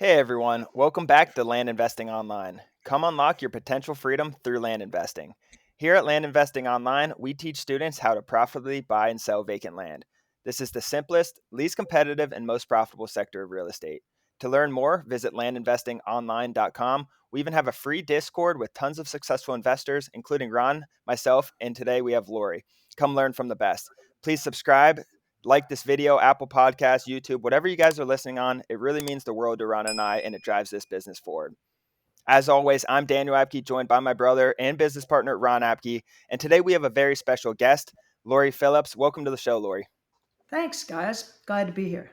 Hey everyone, welcome back to Land Investing Online. Come unlock your potential freedom through land investing. Here at Land Investing Online, we teach students how to profitably buy and sell vacant land. This is the simplest, least competitive, and most profitable sector of real estate. To learn more, visit landinvestingonline.com. We even have a free Discord with tons of successful investors, including Ron, myself, and today we have Laurie. Come learn from the best. Please subscribe, like this video, Apple Podcasts, YouTube, whatever you guys are listening on. It really means the world to Ron and I, and it drives this business forward. As always, I'm Daniel Apke, joined by my brother and business partner, Ron Apke. And today we have a very special guest, Laurie Phillips. Welcome to the show, Laurie. Thanks, guys. Glad to be here.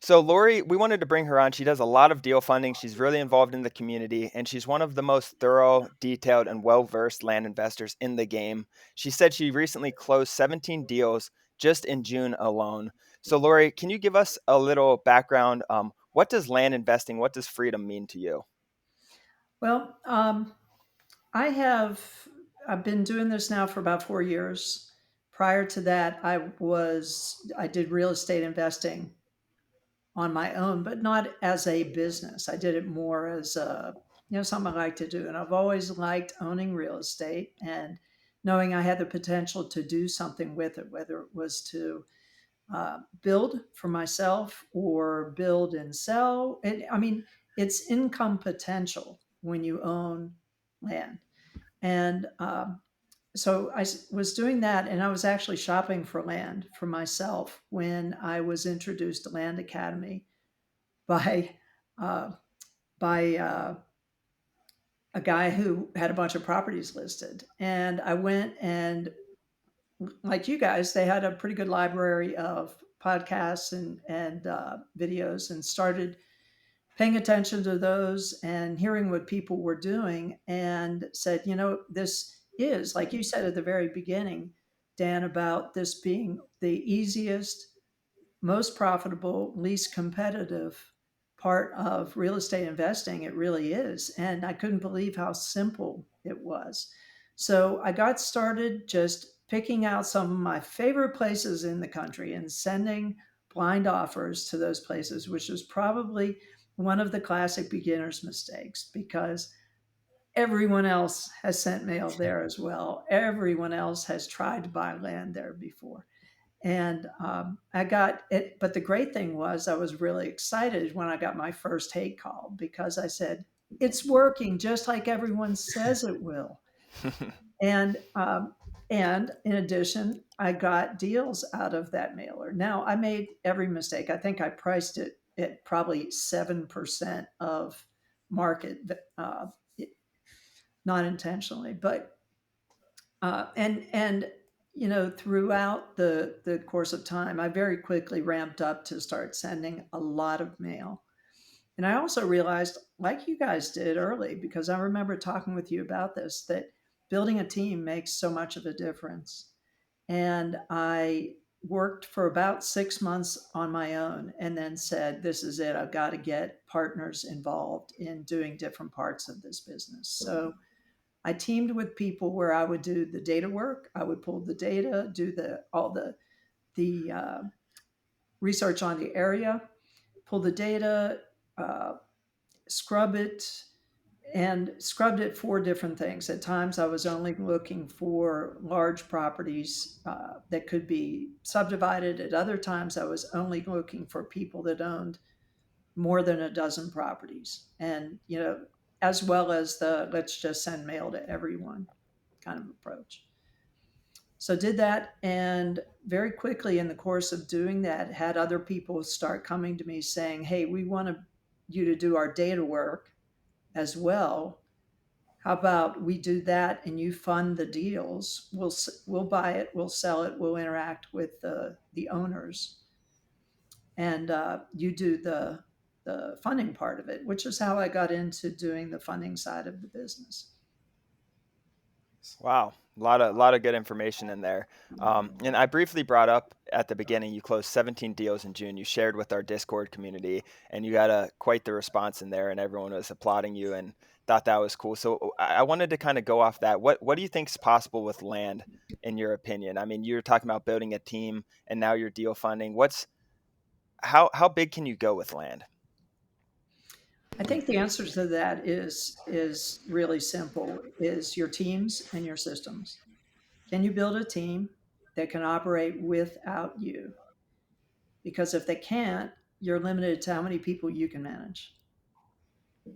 So, Laurie, we wanted to bring her on. She does a lot of deal funding. She's really involved in the community, and she's one of the most thorough, detailed, and well versed land investors in the game. She said she recently closed 17 deals just in June alone. So, Laurie, can you give us a little background? What does land investing, what does freedom mean to you? Well, I have I've been doing this now for about 4 years. Prior to that, I did real estate investing on my own, but not as a business. I did it more as something I like to do, and I've always liked owning real estate and knowing I had the potential to do something with it, whether it was to build for myself or build and sell. It's income potential when you own land. And so was doing that, and I was actually shopping for land for myself when I was introduced to Land Academy by uh, by a guy who had a bunch of properties listed. And I went and, like you guys, they had a pretty good library of podcasts and videos, and started paying attention to those and hearing what people were doing, and said, this is, like you said at the very beginning, Dan, about this being the easiest, most profitable, least competitive part of real estate investing. It really is. And I couldn't believe how simple it was. So I got started just picking out some of my favorite places in the country and sending blind offers to those places, which was probably one of the classic beginner's mistakes, because everyone else has sent mail there as well. Everyone else has tried to buy land there before. And I got it. But the great thing was, I was really excited when I got my first hate call, because I said, it's working just like everyone says it will. And and in addition, I got deals out of that mailer. Now, I made every mistake. I think I priced it at probably 7% of market, not intentionally, but and throughout the course of time, I very quickly ramped up to start sending a lot of mail. And I also realized, like you guys did early, because I remember talking with you about this, that building a team makes so much of a difference. And I worked for about 6 months on my own, and then said, this is it. I've got to get partners involved in doing different parts of this business. So I teamed with people where I would do the data work. I would pull the data, do the research on the area, pull the data, uh, scrub it, and scrubbed it for different things. At times, I was only looking for large properties that could be subdivided. At other times, I was only looking for people that owned more than a dozen properties, and as well as the let's just send mail to everyone kind of approach. So did that, and very quickly in the course of doing that, had other people start coming to me saying, hey, we want you to do our data work as well. How about we do that and you fund the deals? We'll buy it, we'll sell it, we'll interact with the owners, and you do the funding part of it, which is how I got into doing the funding side of the business. Wow, a lot of good information in there. And I briefly brought up at the beginning, you closed 17 deals in June. You shared with our Discord community, and you got quite the response in there, and everyone was applauding you and thought that was cool. So I wanted to kind of go off that. What do you think is possible with land, in your opinion? I mean, you're talking about building a team, and now you're deal funding. How big can you go with land? I think the answer to that is really simple, is your teams and your systems. Can you build a team that can operate without you? Because if they can't, you're limited to how many people you can manage.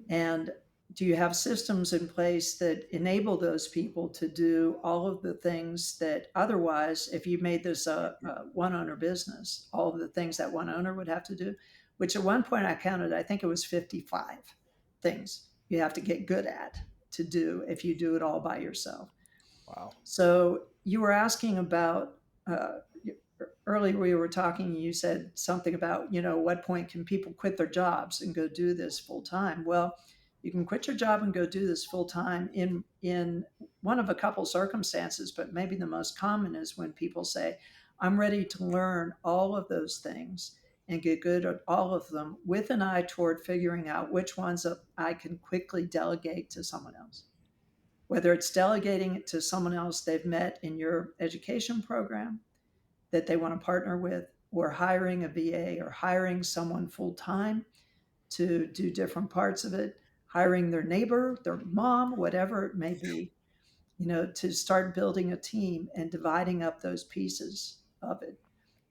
And do you have systems in place that enable those people to do all of the things that otherwise, if you made this a one owner business, all of the things that one owner would have to do, which at one point I counted, I think it was 55 things you have to get good at to do if you do it all by yourself. Wow. So you were asking about earlier we were talking. You said something about what point can people quit their jobs and go do this full time? Well, you can quit your job and go do this full time in one of a couple circumstances, but maybe the most common is when people say, "I'm ready to learn all of those things." And get good at all of them with an eye toward figuring out which ones I can quickly delegate to someone else, whether it's delegating it to someone else they've met in your education program that they want to partner with, or hiring a VA or hiring someone full time to do different parts of it, hiring their neighbor, their mom, whatever it may be, to start building a team and dividing up those pieces of it.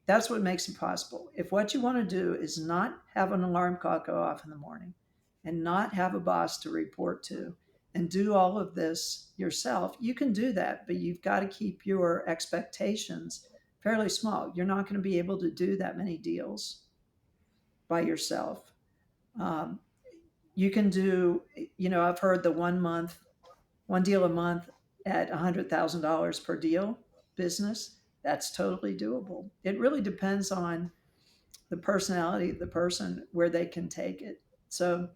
That's what makes it possible. If what you want to do is not have an alarm clock go off in the morning and not have a boss to report to and do all of this yourself, you can do that, but you've got to keep your expectations fairly small. You're not going to be able to do that many deals by yourself. Um, you can do, I've heard the 1 month, one deal a month at $100,000 per deal business. That's totally doable. It really depends on the personality of the person, where they can take it. So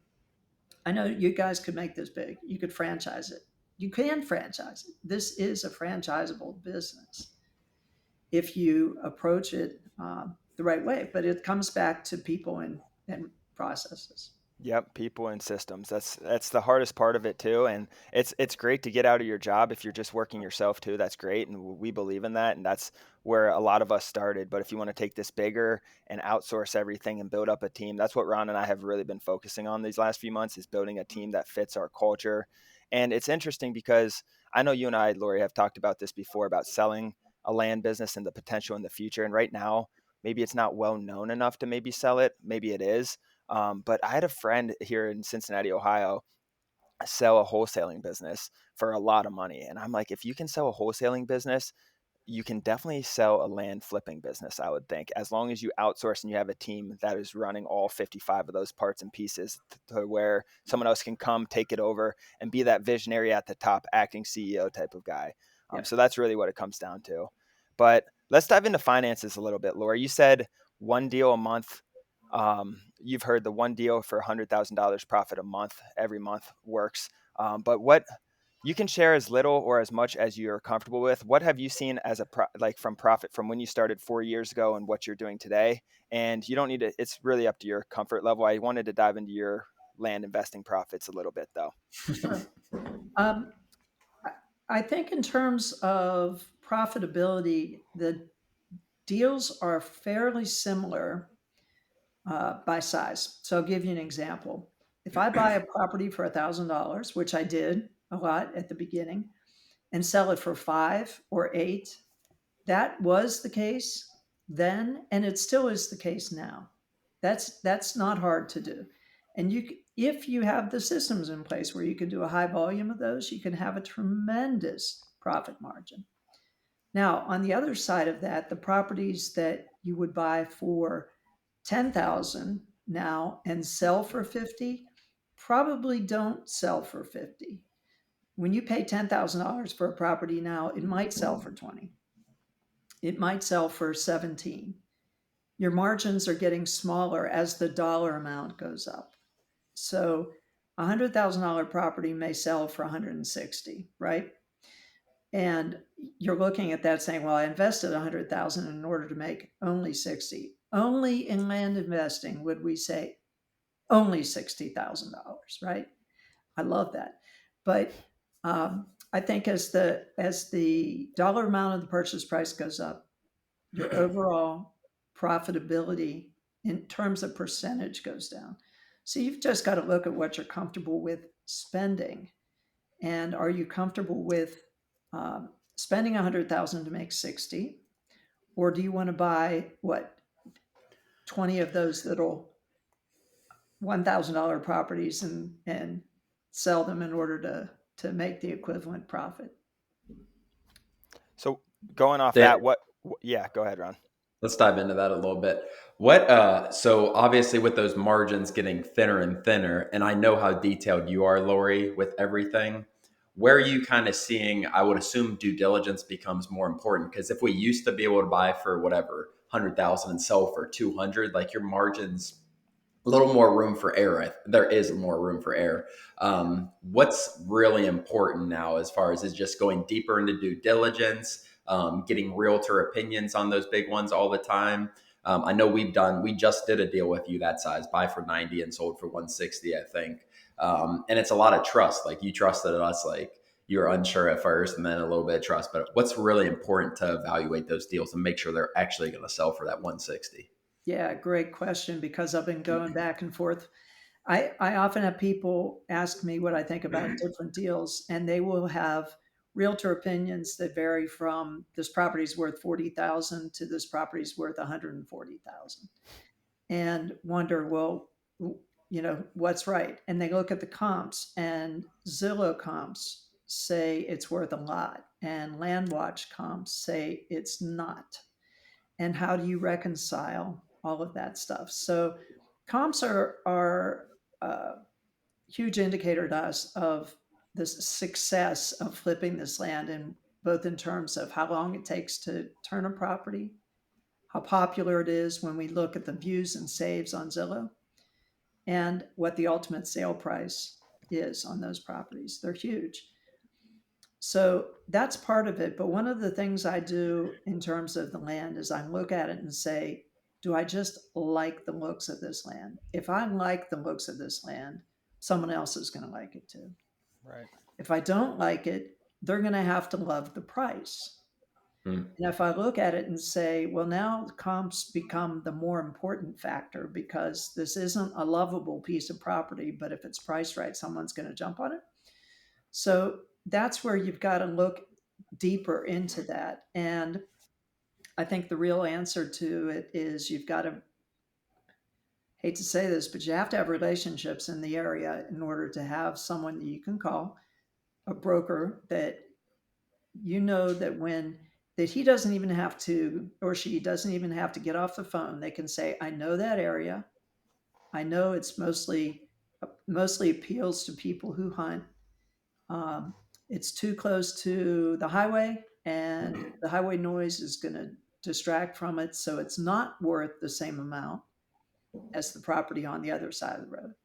I know you guys could make this big. You could franchise it. You can franchise it. This is a franchisable business if you approach it the right way. But it comes back to people and processes. Yep, people and systems. That's the hardest part of it too, and it's great to get out of your job if you're just working yourself too. That's great, and we believe in that, and that's where a lot of us started. But if you want to take this bigger and outsource everything and build up a team, that's what Ron and I have really been focusing on these last few months, is building a team that fits our culture. And it's interesting because I know you and I, Laurie, have talked about this before about selling a land business and the potential in the future. And right now, maybe it's not well known enough to maybe sell it. Maybe it is, but I had a friend here in Cincinnati, Ohio, sell a wholesaling business for a lot of money. And I'm like, if you can sell a wholesaling business, you can definitely sell a land flipping business, I would think, as long as you outsource and you have a team that is running all 55 of those parts and pieces to where someone else can come take it over and be that visionary at the top, acting CEO type of guy. Yeah. So that's really what it comes down to. But let's dive into finances a little bit, Laura. You said one deal a month. You've heard the one deal for $100,000 profit a month, every month works. But what you can share as little or as much as you're comfortable with. What have you seen as like from profit from when you started 4 years ago and what you're doing today? And you don't need to, it's really up to your comfort level. I wanted to dive into your land investing profits a little bit though. Sure. Um, I think in terms of profitability, the deals are fairly similar by size. So I'll give you an example. If I buy a property for $1,000, which I did a lot at the beginning, and sell it for 5 or 8, that was the case then, and it still is the case now. That's not hard to do, and if you have the systems in place where you can do a high volume of those, you can have a tremendous profit margin. Now, on the other side of that, the properties that you would buy for 10,000 now and sell for 50 probably don't sell for 50. When you pay $10,000 for a property now, it might sell for 20. It might sell for 17. Your margins are getting smaller as the dollar amount goes up. So a $100,000 property may sell for 160, right? And you're looking at that saying, well, I invested 100,000 in order to make only 60. Only in land investing would we say only $60,000, right? I love that. But I think as the dollar amount of the purchase price goes up, your overall profitability in terms of percentage goes down. So you've just got to look at what you're comfortable with spending. And are you comfortable with spending 100,000 to make 60? Or do you want to buy what, 20 of those little $1,000 properties and sell them in order to make the equivalent profit? So going off Dan, that, yeah, go ahead, Ron. let's dive into that a little bit. So obviously with those margins getting thinner and thinner, and I know how detailed you are, Laurie, with everything. Where are you kind of seeing, I would assume due diligence becomes more important because if we used to be able to buy for whatever, 100,000 and sell for 200, like your margins a little more room for error. There is more room for error. What's really important now, as far as is just going deeper into due diligence, getting realtor opinions on those big ones all the time. I know we just did a deal with you that size, buy for 90 and sold for 160, I think. And it's a lot of trust. Like you trusted us, like you were unsure at first and then a little bit of trust. But what's really important to evaluate those deals and make sure they're actually going to sell for that 160? Yeah, great question, because I've been going back and forth. I often have people ask me what I think about different deals, and they will have realtor opinions that vary from this property's worth 40,000 to this property's worth 140,000, and wonder, well, what's right? And they look at the comps, and Zillow comps say it's worth a lot, and LandWatch comps say it's not. And how do you reconcile all of that stuff? So comps are a huge indicator to us of the success of flipping this land, and both in terms of how long it takes to turn a property, how popular it is when we look at the views and saves on Zillow, and what the ultimate sale price is on those properties. They're huge. So that's part of it. But one of the things I do in terms of the land is I look at it and say, do I just like the looks of this land? If I like the looks of this land, someone else is going to like it too. Right. If I don't like it, they're going to have to love the price. And if I look at it and say, well, now comps become the more important factor because this isn't a lovable piece of property, but if it's priced right, someone's going to jump on it. So that's where you've got to look deeper into that. And I think the real answer to it is you've got to, hate to say this, but you have to have relationships in the area in order to have someone that you can call, a broker that that when that he doesn't even have to, or she doesn't even have to get off the phone. They can say, I know that area. I know it's mostly appeals to people who hunt. It's too close to the highway, and the highway noise is going to distract from it. So it's not worth the same amount as the property on the other side of the road.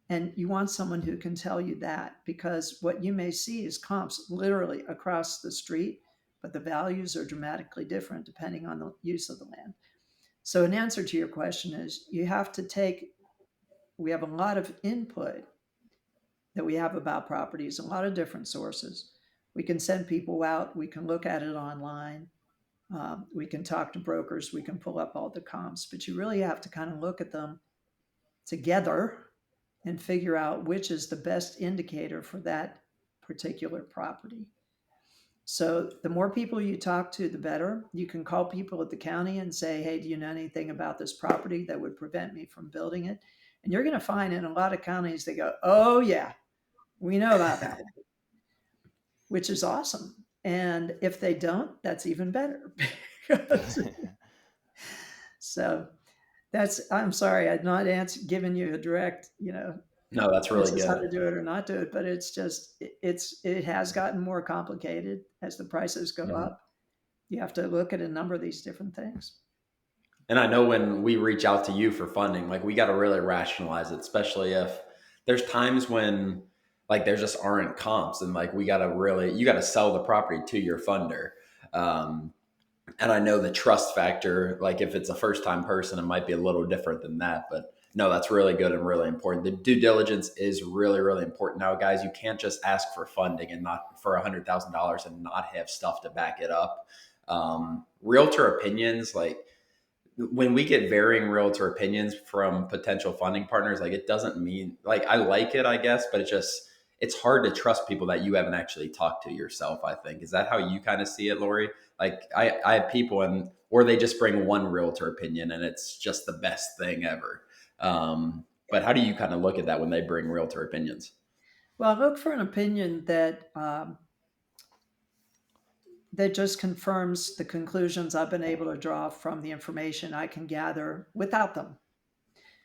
And you want someone who can tell you that, because what you may see is comps literally across the street, but the values are dramatically different depending on the use of the land. So, an answer to your question is you have to we have a lot of input that we have about properties, a lot of different sources. We can send people out, we can look at it online, we can talk to brokers, we can pull up all the comps, but you really have to kind of look at them together and figure out which is the best indicator for that particular property. So the more people you talk to, the better. You can call people at the county and say, hey, do you know anything about this property that would prevent me from building it? And you're going to find in a lot of counties, they go, oh, yeah, we know about that one, which is awesome. And if they don't, that's even better. So I'm sorry, I've not given you a direct, No, that's really this is how good. to do it or not do it, but it's just, it has gotten more complicated as the prices go Mhm. up. You have to look at a number of these different things. And I know when we reach out to you for funding, like we got to really rationalize it, especially if there's times when like there just aren't comps and like you got to sell the property to your funder. Um, and I know the trust factor, like if it's a first time person, it might be a little different than that. But no, that's really good and really important. The due diligence is really, really important now, guys. You can't just ask for funding and not for $100,000 and not have stuff to back it up. Realtor opinions, like when we get varying realtor opinions from potential funding partners, like it doesn't mean like I like it, I guess, but it's hard to trust people that you haven't actually talked to yourself. I think is that how you kind of see it, Lori? Like I have people and or they just bring one realtor opinion and it's just the best thing ever. But how do you kind of look at that when they bring realtor opinions? Well, I look for an opinion that just confirms the conclusions I've been able to draw from the information I can gather without them.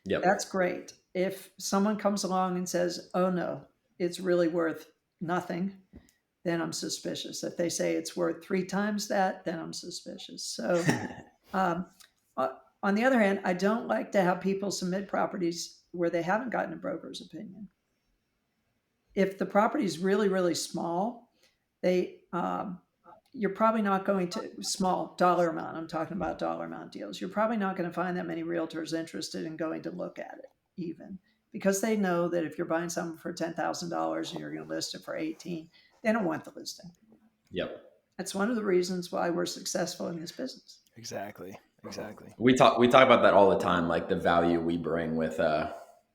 Yep. That's great. If someone comes along and says, "Oh no, it's really worth nothing," then I'm suspicious. If they say it's worth three times that, then I'm suspicious. So, um, on the other hand, I don't like to have people submit properties where they haven't gotten a broker's opinion. If the property is really, really small, they you're probably not going to small dollar amount. I'm talking about dollar amount deals. You're probably not going to find that many realtors interested in going to look at it, even because they know that if you're buying something for $10,000 and you're going to list it for 18, they don't want the listing. Yep. That's one of the reasons why we're successful in this business. Exactly. Exactly. We talk about that all the time, like the value we bring with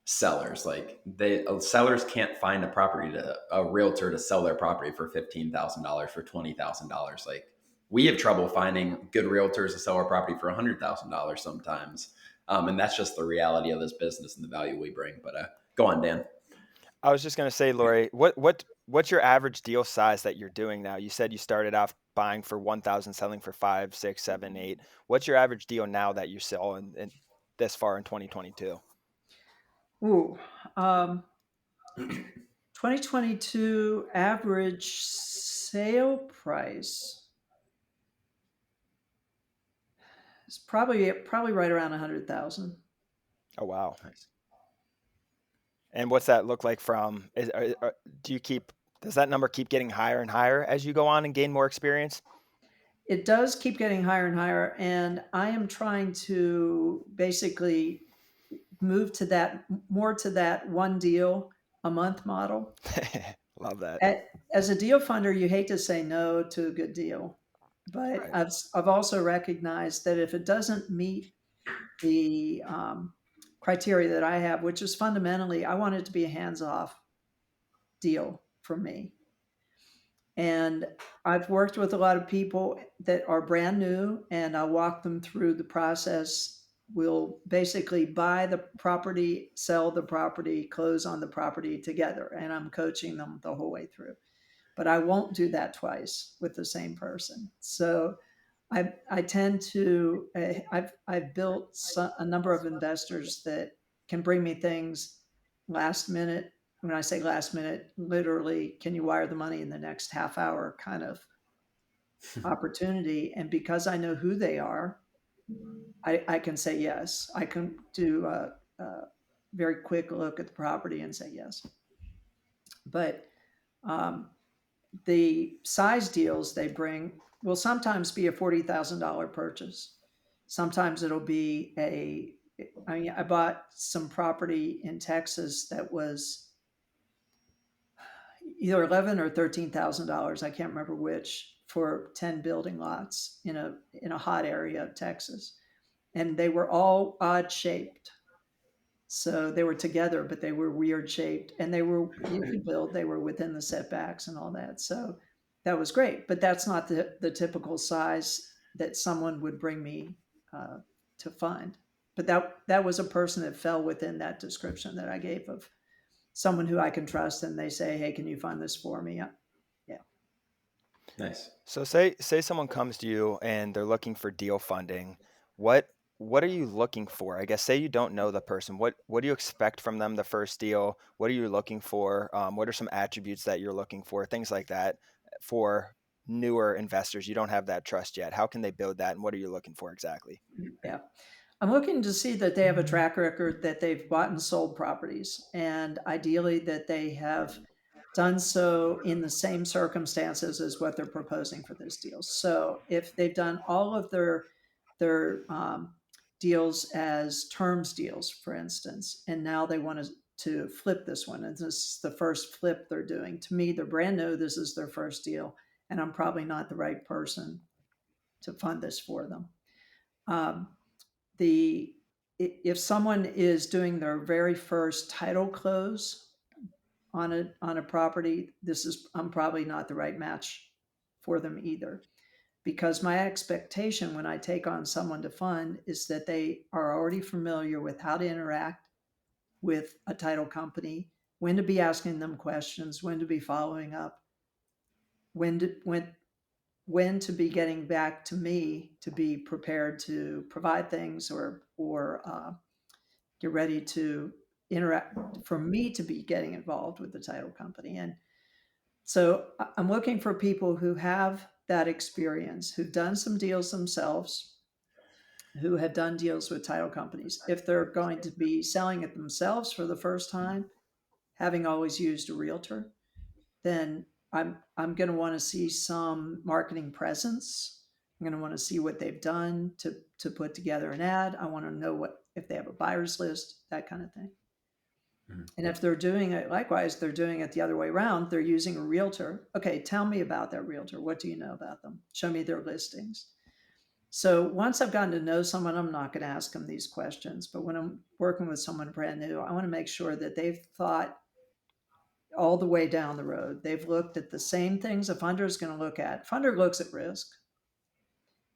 sellers. Like they sellers can't find a realtor to sell their property for $15,000 for $20,000. Like we have trouble finding good realtors to sell our property for $100,000 sometimes, and that's just the reality of this business and the value we bring. But go on, Dan. I was just gonna say, Lori, what's your average deal size that you're doing now? You said you started off buying for 1,000, selling for five, six, seven, eight. What's your average deal now that you sell in this far in 2022? Ooh, um, 2022 average sale price is probably right around 100,000. Oh wow! Nice. And what's that look like from? Do you keep? Does that number keep getting higher and higher as you go on and gain more experience? It does keep getting higher and higher, and I am trying to basically move to that more to that one deal a month model. Love that. As a deal funder, you hate to say no to a good deal, but Right. I've also recognized that if it doesn't meet the criteria that I have, which is fundamentally, I want it to be a hands off deal for me. And I've worked with a lot of people that are brand new, and I'll walk them through the process. We'll basically buy the property, sell the property, close on the property together, and I'm coaching them the whole way through. But I won't do that twice with the same person. So I tend to I've built a number of investors that can bring me things last minute. When I say last minute, literally, can you wire the money in the next half hour kind of opportunity? And because I know who they are, I can say yes. I can do a very quick look at the property and say yes. But um, the size deals they bring will sometimes be a $40,000 purchase. Sometimes it'll be I mean, I bought some property in Texas that was either 11 or $13,000. I can't remember which for 10 building lots in a hot area of Texas. And they were all odd shaped. So they were together, but they were weird shaped and they were, you could build, they were within the setbacks and all that. So that was great. But that's not the typical size that someone would bring me uh, to find. But that was a person that fell within that description that I gave of someone who I can trust. And they say, "Hey, can you find this for me?" Yeah. Nice. So say someone comes to you and they're looking for deal funding. What what are you looking for? I guess say you don't know the person. What do you expect from them the first deal? What are you looking for? What are some attributes that you're looking for? Things like that for newer investors. You don't have that trust yet. How can they build that? And what are you looking for exactly? Yeah. I'm looking to see that they have a track record that they've bought and sold properties, and ideally that they have done so in the same circumstances as what they're proposing for this deal. So if they've done all of their deals as terms deals, for instance, and now they want to flip this one, and this is the first flip they're doing. To me, they're brand new. This is their first deal, and I'm probably not the right person to fund this for them. Um, the if someone is doing their very first title close on a property, I'm probably not the right match for them either. Because my expectation when I take on someone to fund is that they are already familiar with how to interact with a title company, when to be asking them questions, when to be following up, when to be getting back to me to be prepared to provide things or get ready to interact, for me to be getting involved with the title company. And so I'm looking for people who have that experience, who've done some deals themselves, who have done deals with title companies. If they're going to be selling it themselves for the first time, having always used a realtor, then I'm going to want to see some marketing presence. I'm going to want to see what they've done to put together an ad. I want to know what if they have a buyer's list, that kind of thing. Mhm. And if they're doing it likewise, they're doing it the other way around. They're using a realtor. Okay, tell me about that realtor. What do you know about them? Show me their listings. So once I've gotten to know someone, I'm not going to ask them these questions. But when I'm working with someone brand new, I want to make sure that they've thought all the way down the road. They've looked at the same things a funder is going to look at. Funder looks at risk.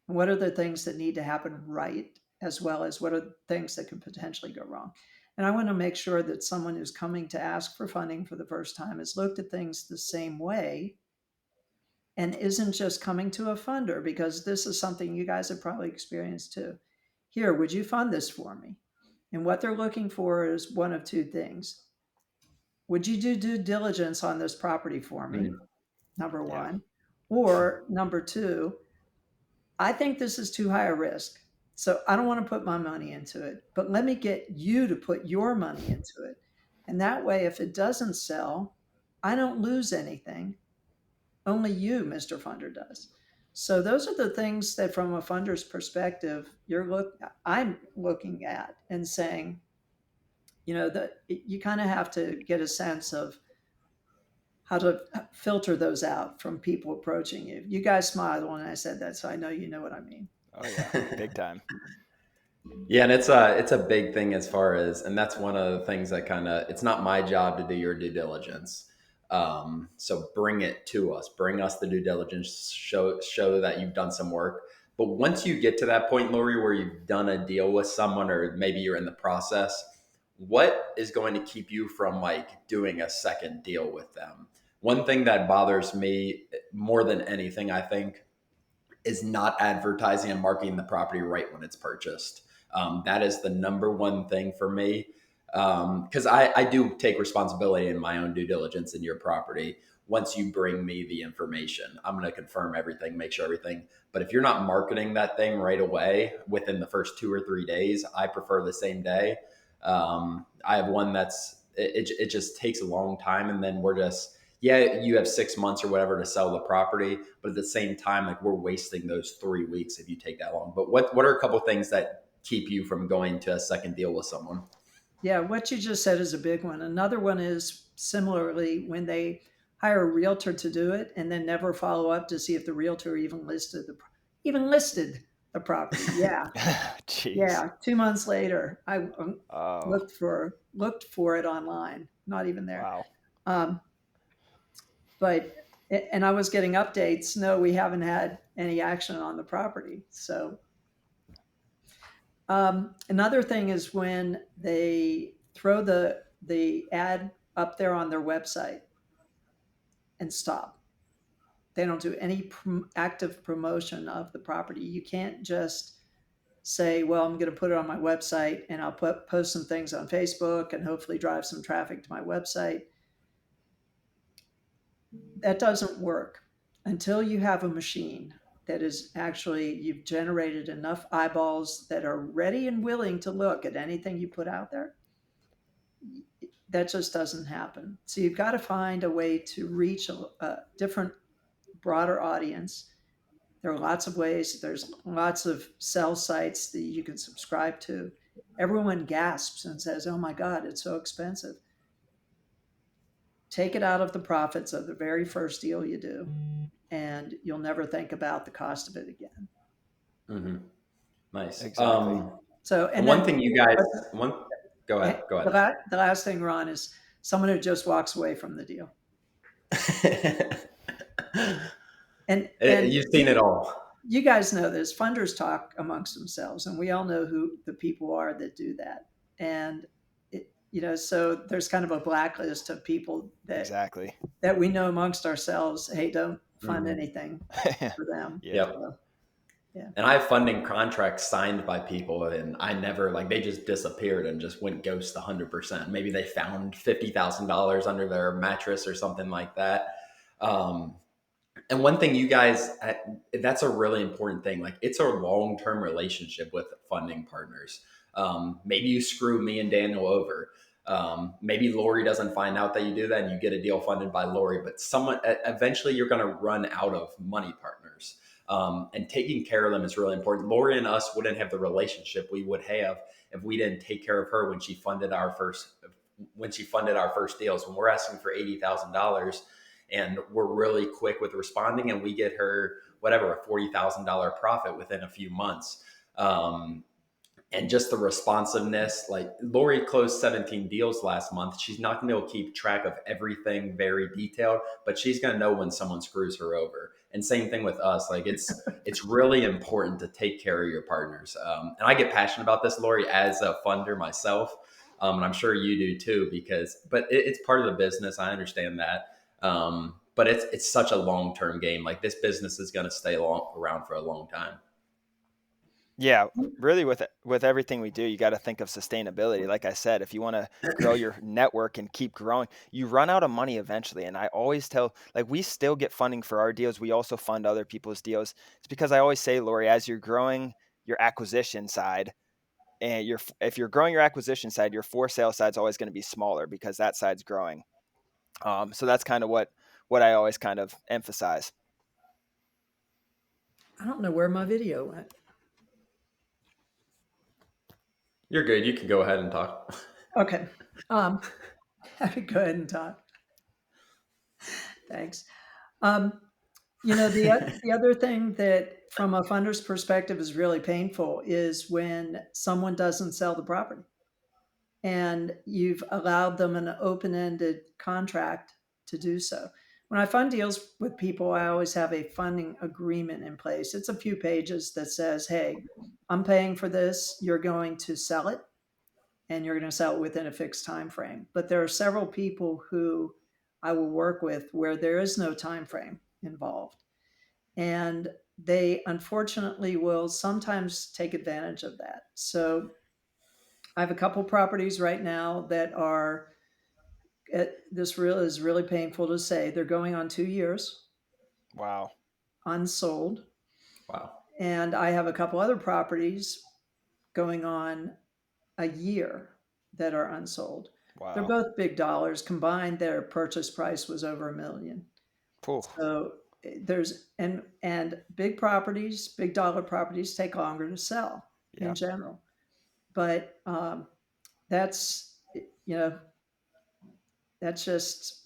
And what are the things that need to happen right, as well as what are the things that could potentially go wrong? And I want to make sure that someone who's coming to ask for funding for the first time has looked at things the same way and isn't just coming to a funder, because this is something you guys have probably experienced too. Here, would you fund this for me? And what they're looking for is one of two things. Would you do due diligence on this property for me? Mm. Number Yeah. one. Or number two, I think this is too high a risk. So I don't want to put my money into it, but let me get you to put your money into it. And that way, if it doesn't sell, I don't lose anything. Only you, Mr. Funder, does. So those are the things that, from a funder's perspective, I'm looking at and saying, that you kind of have to get a sense of how to filter those out from people approaching you. You guys smiled when I said that, so I know you know what I mean. Oh yeah, big time. Yeah, and it's a big thing as far as, and that's one of the things that kind of, it's not my job to do your due diligence. So bring it to us, bring us the due diligence, show that you've done some work. But once you get to that point, Lori, where you've done a deal with someone, or maybe you're in the process, what is going to keep you from like doing a second deal with them? One thing that bothers me more than anything, I think, is not advertising and marketing the property right when it's purchased. That is the number one thing for me. Because I do take responsibility in my own due diligence in your property. Once you bring me the information, I'm going to confirm everything, make sure everything. But if you're not marketing that thing right away within the first 2 or 3 days, I prefer the same day. I have one it just takes a long time, and then we're just, yeah, you have 6 months or whatever to sell the property, but at the same time, like, we're wasting those 3 weeks if you take that long. But what are a couple of things that keep you from going to a second deal with someone? Yeah, what you just said is a big one. Another one is similarly when they hire a realtor to do it and then never follow up to see if the realtor even listed the property. Yeah, Jeez. yeah. 2 months later, I Oh, looked for it online, not even there. wow. Um, but and I was getting updates. No, we haven't had any action on the property. So another thing is when they throw the ad up there on their website and stop. They don't do any active promotion of the property. You can't just say, "Well, I'm going to put it on my website and I'll post some things on Facebook and hopefully drive some traffic to my website." That doesn't work until you have a machine that is actually, you've generated enough eyeballs that are ready and willing to look at anything you put out there. That just doesn't happen. So you've got to find a way to reach a different, broader audience. There are lots of ways. There's lots of sell sites that you can subscribe to. Everyone gasps and says, "Oh my God, it's so expensive." Take it out of the profits of the very first deal you do, and you'll never think about the cost of it again. Hmm. Nice. Exactly. So, And and one then thing you guys, but one, go the, ahead, go the last thing, Ron, is someone who just walks away from the deal. ahead. And You've seen it all. you guys know this. Funders talk amongst themselves, and we all know who the people are that do that. And so there's kind of a blacklist of people Exactly. that we know amongst ourselves. Hey, don't fund Mhm. anything for them. Yeah. Yep. So, yeah. And I have funding contracts signed by people, and I never like they just disappeared and just went ghost 100%. Maybe they found $50,000 under their mattress or something like that. Um, And one thing you guys, that's a really important thing. Like it's a long term relationship with funding partners. Maybe you screw me and Daniel over. Maybe Laurie doesn't find out that you do that and you get a deal funded by Laurie, but someone eventually you're going to run out of money partners. And taking care of them is really important. Laurie and us wouldn't have the relationship we would have if we didn't take care of her when she funded our first deals. When we're asking for $80,000 and we're really quick with responding, and we get her whatever a $40,000 profit within a few months. And just the responsiveness. Like Lori closed 17 deals last month. She's not going to be able to keep track of everything very detailed, but she's going to know when someone screws her over. And same thing with us. Like it's really important to take care of your partners. And I get passionate about this, Lori, as a funder myself. And I'm sure you do too, but it's part of the business. I understand that. But it's such a long term game. Like this business is going to stay around for a long time. Yeah, really with everything we do, you got to think of sustainability. Like I said, if you want to grow your network and keep growing, you run out of money eventually. And I always tell, like, we still get funding for our deals. We also fund other people's deals. It's because I always say, Lori, as you're growing your acquisition side, and if you're growing your acquisition side, your for sale side is always going to be smaller because that side's growing. So that's kind of what I always kind of emphasize. I don't know where my video went. You're good. You can go ahead and talk. Okay. Um, go ahead and talk. Thanks. Um, the other thing that, from a funder's perspective, is really painful is when someone doesn't sell the property and you've allowed them an open-ended contract to do so. When I fund deals with people, I always have a funding agreement in place. It's a few pages that says, hey, I'm paying for this. You're going to sell it, and you're going to sell it within a fixed time frame. But there are several people who I will work with where there is no time frame involved. And they unfortunately will sometimes take advantage of that. So I have a couple properties right now that are, this really is really painful to say, they're going on 2 years Wow. unsold. Wow. And I have a couple other properties going on a year that are unsold. They're Wow. both big dollars. Combined, their purchase price was over $1 million. Pooh. So there's and big properties, big dollar properties take longer to sell in Yeah. general. But that's you know that's just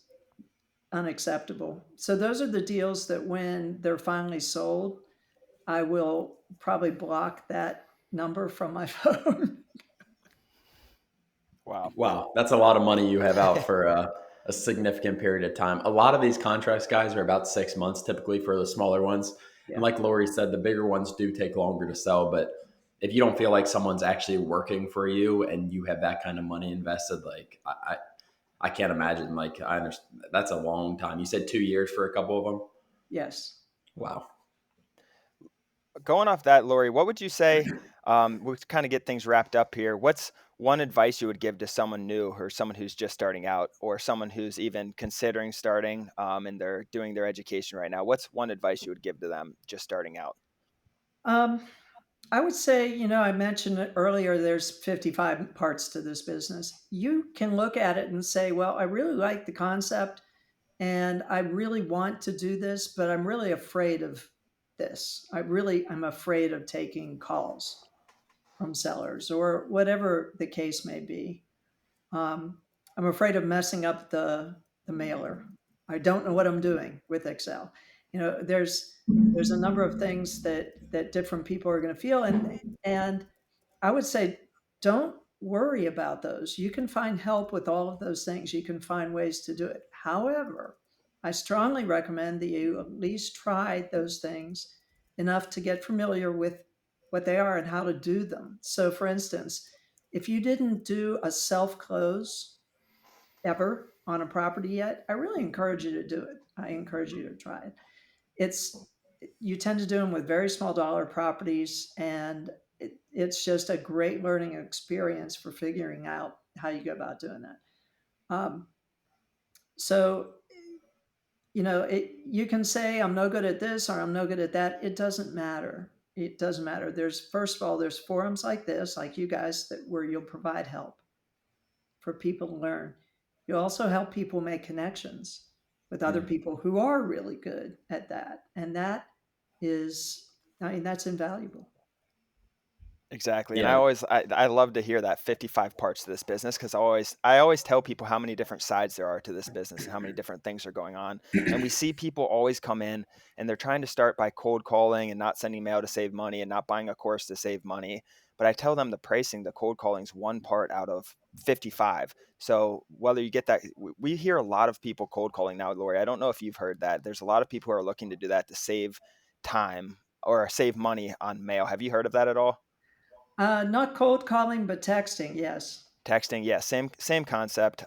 unacceptable. So those are the deals that when they're finally sold, I will probably block that number from my phone. Wow. Wow, that's a lot of money you have out for a significant period of time. A lot of these contracts, guys, are about 6 months typically for the smaller ones. And Yeah. like Lori said, the bigger ones do take longer to sell. But if you don't feel like someone's actually working for you and you have that kind of money invested, like I can't imagine. Like I understand that's a long time. You said 2 years for a couple of them. Yes. Wow. Going off that, Lori, what would you say? We'll kind of get things wrapped up here. What's one advice you would give to someone new or someone who's just starting out or someone who's even considering starting and they're doing their education right now? What's one advice you would give to them just starting out? Um, I would say, I mentioned it earlier, there's 55 parts to this business. You can look at it and say, well, I really like the concept and I really want to do this, but I'm really afraid of this. I'm afraid of taking calls from sellers or whatever the case may be. I'm afraid of messing up the mailer. I don't know what I'm doing with Excel. There's a number of things that different people are going to feel, and I would say don't worry about those. You can find help with all of those things. You can find ways to do it. However, I strongly recommend that you at least try those things enough to get familiar with what they are and how to do them. So, for instance, if you didn't do a self close ever on a property yet, I really encourage you to do it. I encourage you to try it. It's You tend to do them with very small dollar properties, and it's just a great learning experience for figuring out how you go about doing that. Um, so you can say I'm no good at this or I'm no good at that. It doesn't matter. It doesn't matter. There's First of all, there's forums like this, like you guys, that where you'll provide help for people to learn. You also help people make connections with other Mm. people who are really good at that. And that is, I mean, that's invaluable. Exactly. And Yeah. I love to hear that 55 parts to this business, because I always tell people how many different sides there are to this business and how many different things are going on. And we see people always come in and they're trying to start by cold calling and not sending mail to save money and not buying a course to save money. But I tell them the cold calling is one part out of 55. So whether you get that, we hear a lot of people cold calling now, Laurie. I don't know if you've heard that. There's a lot of people who are looking to do that to save time or save money on mail. Have you heard of that at all? Not cold calling, but texting. Yes. Texting, yeah, same concept.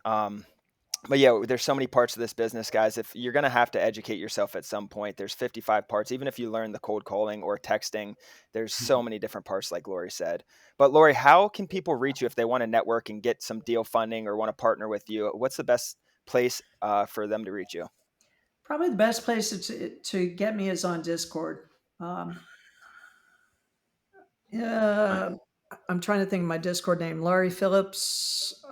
But yeah, there's so many parts of this business, guys. If you're gonna have to educate yourself at some point, there's 55 parts. Even if you learn the cold calling or texting, there's so many different parts, like Laurie said. But Laurie, how can people reach you if they want to network and get some deal funding or want to partner with you? What's the best place for them to reach you? Probably the best place to get me is on Discord. Um, Right. uh, I'm trying to think of my Discord name. Laurie Phillips.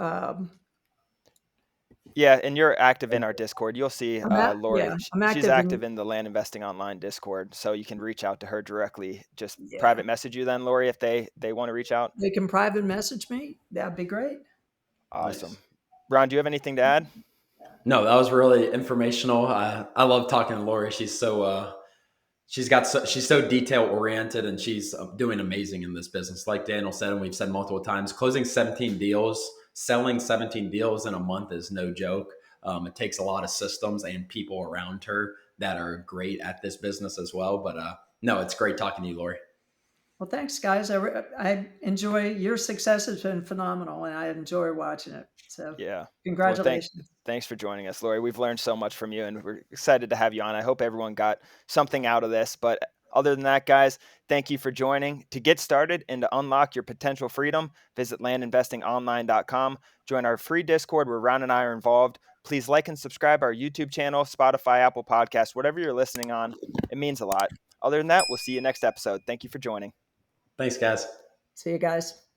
Yeah, and you're active in our Discord. You'll see Laurie. Yeah, I'm She's active in. active in the Land Investing Online Discord, so you can reach out to her directly. Just Yeah, private message you then, Laurie, if they want to reach out. they can private message me. That'd be great. Awesome. Nice. Ron, do you have anything to add? No, that was really informational. I love talking to Lori. She's so detail oriented, and she's doing amazing in this business. Like Daniel said, and we've said multiple times, closing 17 deals, selling 17 deals in a month is no joke. It takes a lot of systems and people around her that are great at this business as well. But no, it's great talking to you, Lori. Well, thanks, guys. I enjoy your success has been phenomenal, and I enjoy watching it. So, Yeah. Well, congratulations. thanks for joining us, Laurie. We've learned so much from you, and we're excited to have you on. I hope everyone got something out of this. But other than that, guys, thank you for joining. To get started and to unlock your potential freedom, visit landinvestingonline.com. Join our free Discord where Ron and I are involved. Please like and subscribe our YouTube channel, Spotify, Apple Podcasts, whatever you're listening on. It means a lot. Other than that, we'll see you next episode. Thank you for joining. Thanks, guys. See you guys.